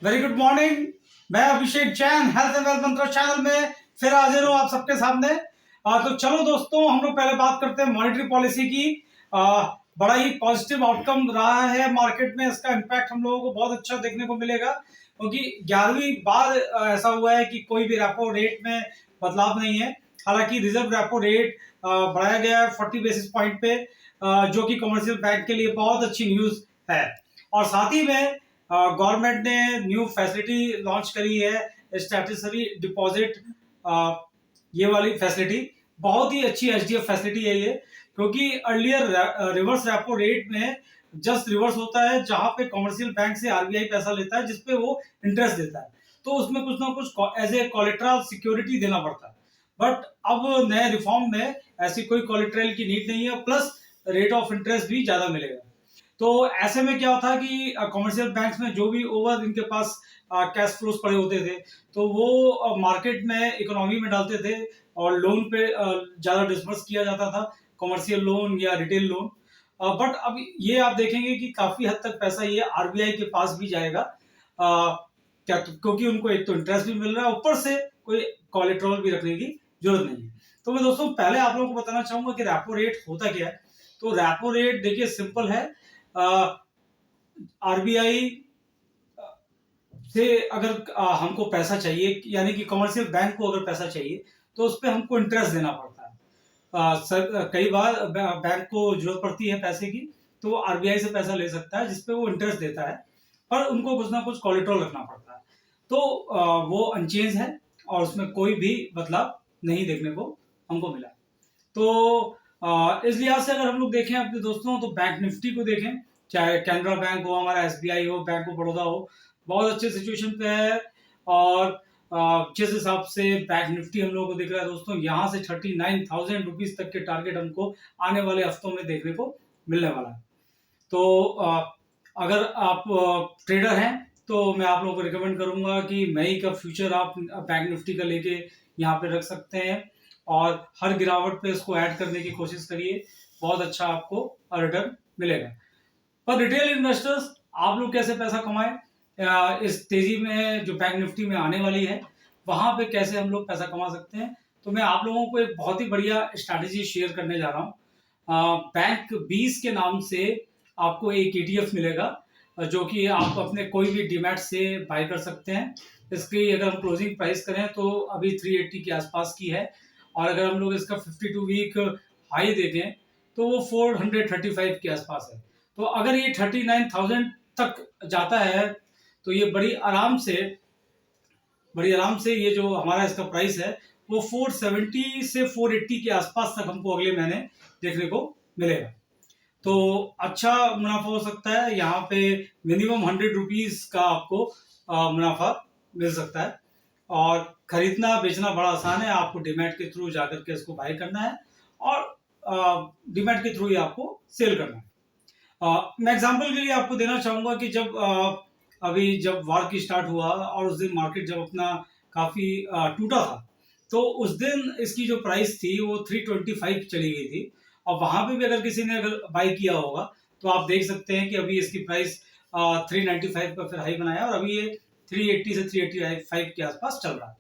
Very good morning. मैं अभिषेक Jain health and wealth मंत्र channel में फिर हाजिर हूँ आप सबके सामने। तो चलो दोस्तों, हम लोग पहले बात करते हैं मॉनेटरी पॉलिसी की। बड़ा ही पॉजिटिव आउटकम रहा है मार्केट में। इसका इम्पैक्ट हम लोगों को बहुत अच्छा देखने को मिलेगा, क्योंकि 11वीं बार ऐसा हुआ है कि कोई भी रेपो रेट में बदलाव नहीं है। हालांकि रिजर्व रेपो रेट बढ़ाया गया है 40 बेसिस पॉइंट पे, जो कि कमर्शियल बैंक के लिए बहुत अच्छी न्यूज है। और साथ ही में गवर्नमेंट ने न्यू फैसिलिटी लॉन्च करी है, स्टैट्यूटरी डिपॉजिट। ये वाली फैसिलिटी बहुत ही अच्छी एचडीएफ फैसिलिटी है ये, क्योंकि अर्लियर रिवर्स रेपो रेट में जस्ट रिवर्स होता है, जहां पे कमर्शियल बैंक से आरबीआई पैसा लेता है जिसपे वो इंटरेस्ट देता है, तो उसमें कुछ ना कुछ एज ए कोलेट्रल सिक्योरिटी देना पड़ता है। बट अब नए रिफॉर्म में ऐसी कोई कोलेट्रल की नीड नहीं है, प्लस रेट ऑफ इंटरेस्ट भी ज्यादा मिलेगा। तो ऐसे में क्या होता है कि कमर्शियल बैंक्स में जो भी ओवर इनके पास कैश फ्लोज पड़े होते थे, तो वो मार्केट में इकोनॉमी में डालते थे और लोन पे ज्यादा डिस्बर्स किया जाता था, कमर्शियल लोन या रिटेल लोन। बट अब ये आप देखेंगे कि काफी हद तक पैसा ये आरबीआई के पास भी जाएगा। क्या, क्योंकि उनको एक तो इंटरेस्ट भी मिल रहा है, ऊपर से कोई कोलेट्रल भी रखने की जरूरत नहीं है। तो मैं दोस्तों पहले आप लोगों को बताना चाहूंगा कि रेपो रेट होता क्या है। तो रेपो रेट देखिए सिंपल है। आरबीआई से अगर हमको पैसा चाहिए, यानी कि कमर्शियल बैंक को अगर पैसा चाहिए, तो उस पर हमको इंटरेस्ट देना पड़ता है। कई बार बैंक को जरूरत पड़ती है पैसे की, तो वो आरबीआई से पैसा ले सकता है जिसपे वो इंटरेस्ट देता है, पर उनको कुछ ना कुछ कोलेट्रल रखना पड़ता है। तो वो अनचेंज है और उसमें कोई भी बदलाव नहीं देखने को हमको मिला। तो इस लिहाज से अगर हम लोग देखें अपने दोस्तों, तो बैंक निफ्टी को देखें, चाहे कैनरा बैंक हो, हमारा एसबीआई हो, बैंक ऑफ बड़ौदा हो, बहुत अच्छे सिचुएशन पे है। और जिस हिसाब से बैंक निफ्टी हम लोगों को दिख रहा है दोस्तों, यहाँ से 39,000 रुपीज तक के टारगेट हमको आने वाले हफ्तों में देखने को मिलने वाला है। तो अगर आप ट्रेडर हैं, तो मैं आप लोगों को रिकमेंड करूंगा कि मई का फ्यूचर आप बैंक निफ्टी का लेके यहाँ पे रख सकते हैं, और हर गिरावट पे इसको ऐड करने की कोशिश करिए, बहुत अच्छा आपको रिटर्न मिलेगा। पर रिटेल इन्वेस्टर्स, आप लोग कैसे पैसा कमाएं इस तेजी में जो बैंक निफ्टी में आने वाली है, वहां पे कैसे हम लोग पैसा कमा सकते हैं। तो मैं आप लोगों को एक बहुत ही बढ़िया स्ट्रैटेजी शेयर करने जा रहा हूँ। बैंक 20 के नाम से आपको एक ईटीएफ मिलेगा, जो कि आप अपने कोई भी डीमैट से बाय कर सकते हैं। इसकी अगर हम क्लोजिंग प्राइस करें तो अभी 380 के आसपास की है, और अगर हम लोग इसका 52 वीक हाई देखें तो वो 435 के आसपास है। तो अगर ये 39,000 तक जाता है, तो ये बड़ी आराम से ये जो हमारा इसका प्राइस है, वो 470 से 480 के आसपास तक हमको अगले महीने देखने को मिलेगा। तो अच्छा मुनाफा हो सकता है यहाँ पे। मिनिमम 100 रुपीज का आपको मुनाफा मिल सकता है, और खरीदना बेचना बड़ा आसान है। आपको डीमैट के थ्रू जाकर के इसको बाय करना है, और डीमैट के थ्रू ही आपको सेल करना है। मैं एग्जांपल के लिए आपको देना चाहूंगा कि जब अभी जब वार की स्टार्ट हुआ और उस दिन मार्केट जब अपना काफी टूटा था, तो उस दिन इसकी जो प्राइस थी वो 325 चली गई थी। और वहां पे भी अगर किसी ने अगर बाई किया होगा, तो आप देख सकते हैं कि अभी इसकी प्राइस 395 का फिर हाई बनाया, और अभी ये 380 से 385 के आसपास चल रहा है।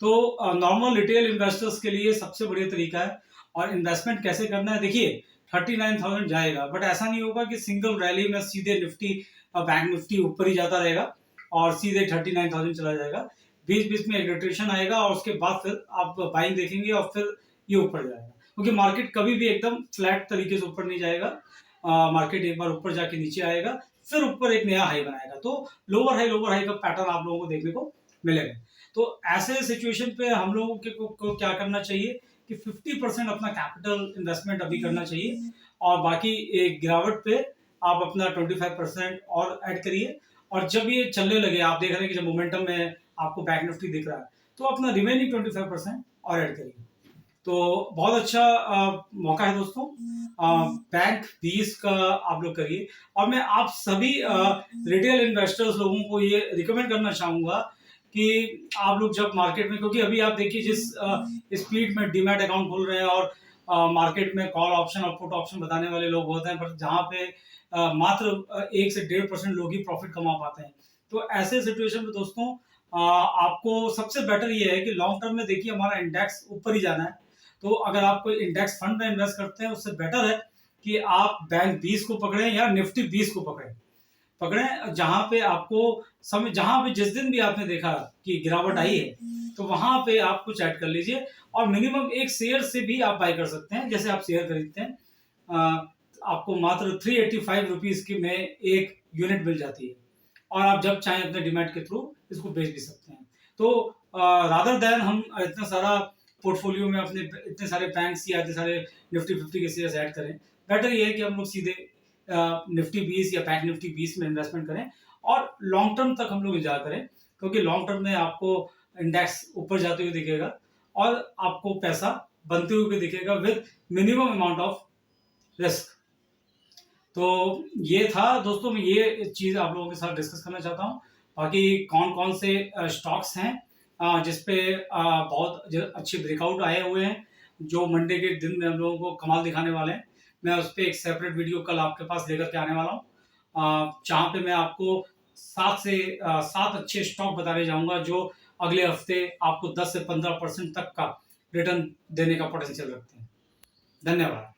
तो नॉर्मल रिटेल इन्वेस्टर्स के लिए सबसे बढ़िया तरीका है। और इन्वेस्टमेंट कैसे करना है, देखिए 39,000 जाएगा, बट ऐसा नहीं होगा कि सिंगल रैली में सीधे निफ्टी बैंक निफ्टी ऊपर ही जाता रहेगा और सीधे 39,000 चला जाएगा। बीच बीच में एक रोटेशन आएगा, और उसके बाद फिर आप बाइंग देखेंगे, और फिर ये ऊपर जाएगा, क्योंकि मार्केट कभी भी एकदम फ्लैट तरीके से ऊपर नहीं जाएगा। मार्केट एक बार ऊपर जाके नीचे आएगा, फिर ऊपर एक नया हाई बनाएगा, तो लोअर हाई का पैटर्न आप लोगों को देखने को मिलेगा। तो ऐसे सिचुएशन पे हम लोगों को क्या करना चाहिए कि 50% अपना कैपिटल इन्वेस्टमेंट अभी करना चाहिए, और बाकी एक गिरावट पे आप अपना 25% और ऐड करिए। और जब ये चलने लगे, आप देख रहे हैं कि जब मोमेंटम में आपको बैंक निफ्टी दिख रहा है, तो अपना रिमेनिंग 25% और ऐड करिए। तो बहुत अच्छा मौका है दोस्तों। बैंक 20 का आप लोग करिए। और मैं आप सभी रिटेल इन्वेस्टर्स लोगों को ये रिकमेंड करना चाहूंगा कि आप लोग जब मार्केट में, क्योंकि अभी आप देखिए जिस स्पीड में डीमैट अकाउंट खोल रहे हैं, और मार्केट में कॉल ऑप्शन और पुट ऑप्शन बताने वाले लोग होते हैं, पर जहाँ पे मात्र 1 से 1.5% लोग ही प्रॉफिट कमा पाते हैं। तो ऐसे सिचुएशन में दोस्तों आपको सबसे बेटर ये है कि लॉन्ग टर्म में देखिए हमारा इंडेक्स ऊपर ही जाना है। तो अगर आप कोई इंडेक्स फंड में इन्वेस्ट करते हैं उससे बेटर है कि आप बैंक 20 को पकड़ें या निफ्टी 20 को पकड़ें, जहां पे आपको समय, जहां पे जिस दिन भी आपने देखा कि गिरावट आई है तो वहां पे आप कुछ ऐड कर लीजिए और मिनिमम एक शेयर से भी आप बाय कर सकते हैं। जैसे आप शेयर खरीदते हैं, आपको मात्र 385 रुपीज की में एक यूनिट मिल जाती है और आप जब चाहें अपने डीमैट के थ्रू इसको बेच भी सकते हैं। तो रादर देन हम इतना सारा पोर्टफोलियो में अपने इतने सारे बैंक्स या इतने सारे निफ्टी 50 के शेयर्स ऐड करें, बेटर ये है कि हम लोग सीधे निफ्टी 20 या बैंक निफ्टी 20 में इन्वेस्टमेंट करें और लॉन्ग टर्म तक हम लोग इंतजार करें, क्योंकि लॉन्ग टर्म में आपको इंडेक्स ऊपर जाते हुए दिखेगा और आपको पैसा बनते हुए भी दिखेगा with minimum amount of risk. तो ये था दोस्तों, मैं ये चीज आप लोगों के साथ डिस्कस करना चाहता हूँ। बाकी कौन कौन से स्टॉक्स हैं जिसपे बहुत अच्छे ब्रेकआउट आए हुए हैं, जो मंडे के दिन में हम लोगों को कमाल दिखाने वाले हैं, मैं उस पर एक सेपरेट वीडियो कल आपके पास लेकर के आने वाला हूँ, जहाँ पे मैं आपको 7 अच्छे स्टॉक बताने जाऊंगा जो अगले हफ्ते आपको 10 से 15% तक का रिटर्न देने का पोटेंशियल रखते हैं। धन्यवाद।